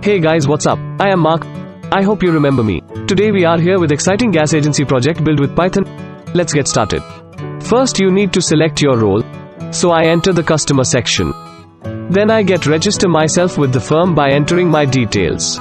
Hey guys, what's up? I am Mark. I hope you remember me. Today we are here with exciting gas agency project built with Python. Let's get started. First you need to select your role. So I enter the customer section. Then I get register myself with the firm by entering my details.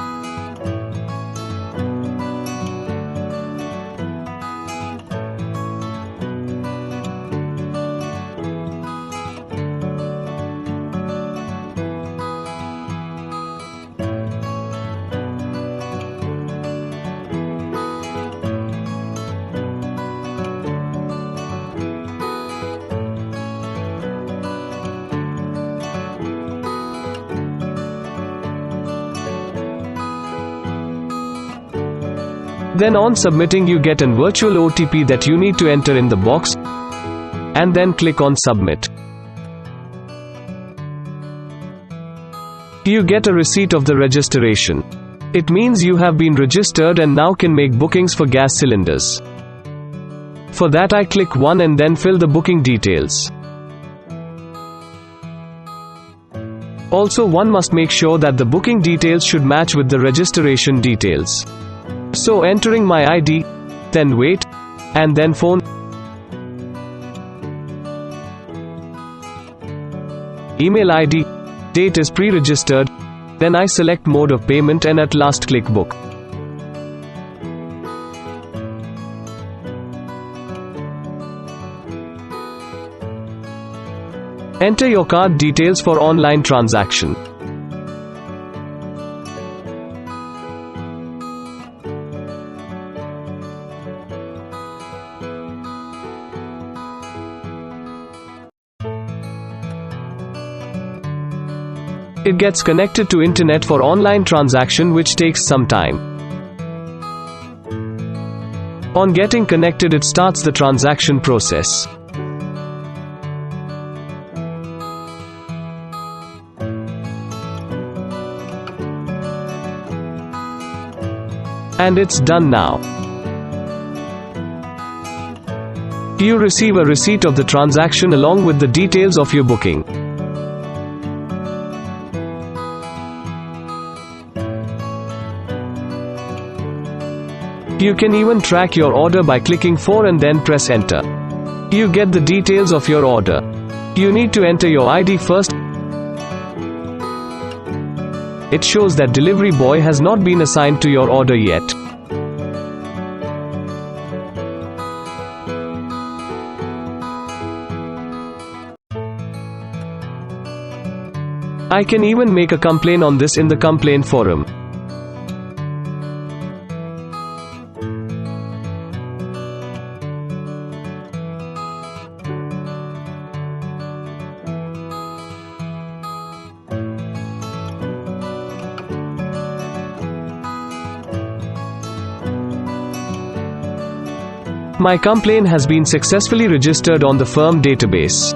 Then on submitting you get an virtual OTP that you need to enter in the box and then click on submit. You get a receipt of the registration. It means you have been registered and now can make bookings for gas cylinders. For that I click 1 and then fill the booking details. Also one must make sure that the booking details should match with the registration details. So entering my ID, then weight, and then phone, email ID, date is pre-registered, then I select mode of payment and at last click book. Enter your card details for online transaction. It gets connected to internet for online transaction which takes some time. On getting connected it starts the transaction process. And it's done now. You receive a receipt of the transaction along with the details of your booking. You can even track your order by clicking 4 and then press enter. You get the details of your order. You need to enter your ID first. It shows that delivery boy has not been assigned to your order yet. I can even make a complaint on this in the complaint forum. My complaint has been successfully registered on the firm database.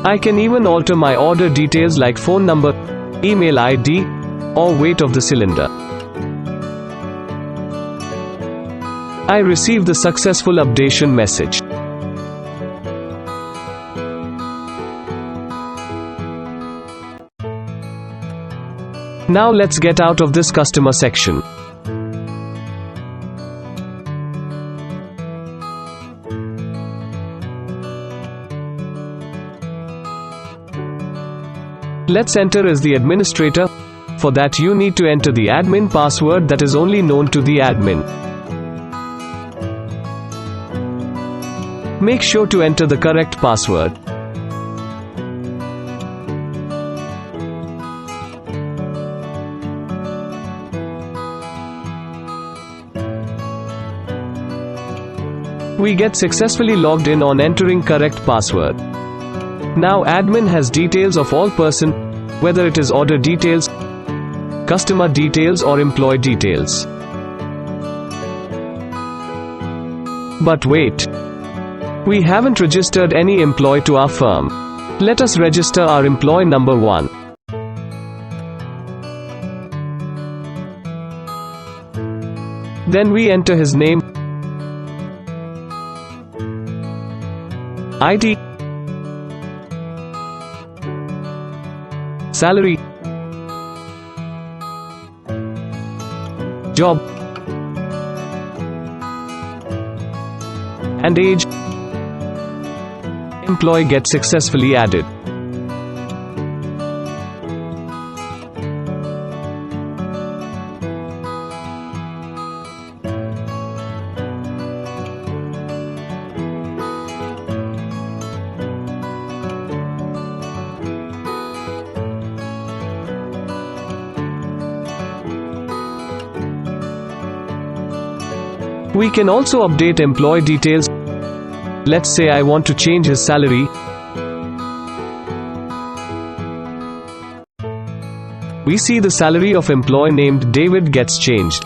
I can even alter my order details like phone number, email ID, or weight of the cylinder. I receive the successful updation message. Now let's get out of this customer section. Let's enter as the administrator. For that you need to enter the admin password that is only known to the admin. Make sure to enter the correct password. We get successfully logged in on entering correct password. Now admin has details of all person, whether it is order details, customer details or employee details. But wait. We haven't registered any employee to our firm. Let us register our employee number 1. Then we enter his name, ID, salary, job, and age. Employee gets successfully added. We can also update employee details. Let's say I want to change his salary. We see the salary of employee named David gets changed.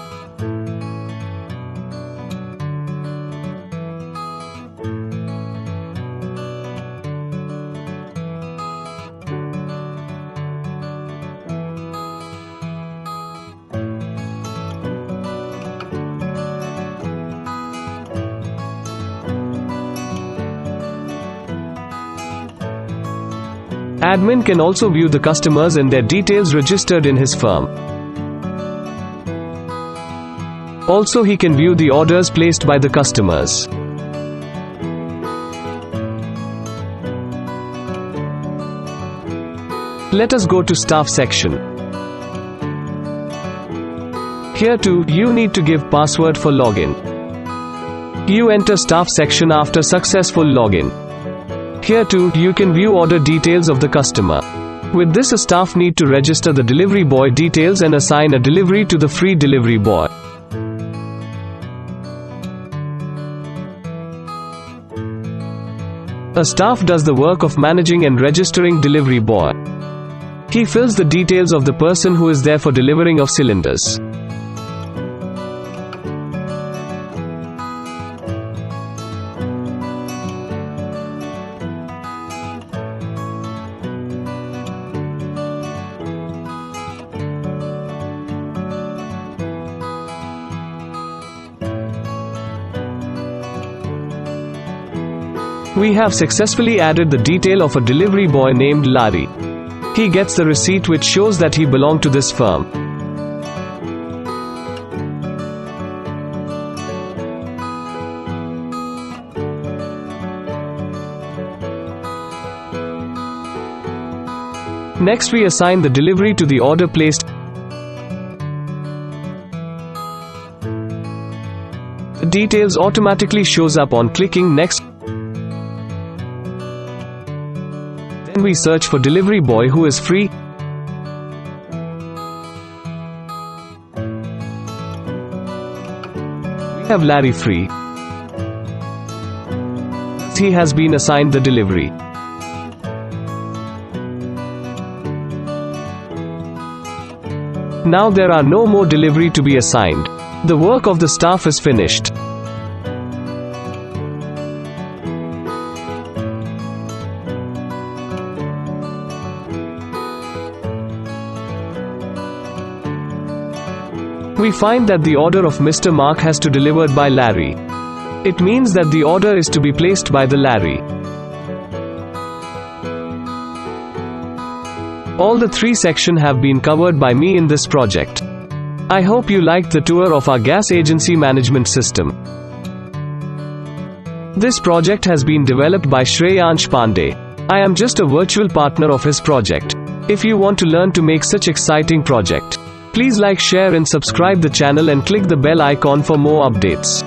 Admin can also view the customers and their details registered in his firm. Also, he can view the orders placed by the customers. Let us go to staff section. Here too, you need to give password for login. You enter staff section after successful login. Here too, you can view order details of the customer. With this, a staff need to register the delivery boy details and assign a delivery to the free delivery boy. A staff does the work of managing and registering delivery boy. He fills the details of the person who is there for delivering of cylinders. We have successfully added the detail of a delivery boy named Larry. He gets the receipt which shows that he belonged to this firm. Next, we assign the delivery to the order placed. The details automatically shows up on clicking next. Then we search for delivery boy who is free. We have Larry free. He has been assigned the delivery. Now there are no more delivery to be assigned. The work of the staff is finished. We find that the order of Mr. Mark has to be delivered by Larry. It means that the order is to be placed by the Larry. All the three sections have been covered by me in this project. I hope you liked the tour of our gas agency management system. This project has been developed by Shreyansh Pandey. I am just a virtual partner of his project. If you want to learn to make such exciting project, please like, share and subscribe the channel and click the bell icon for more updates.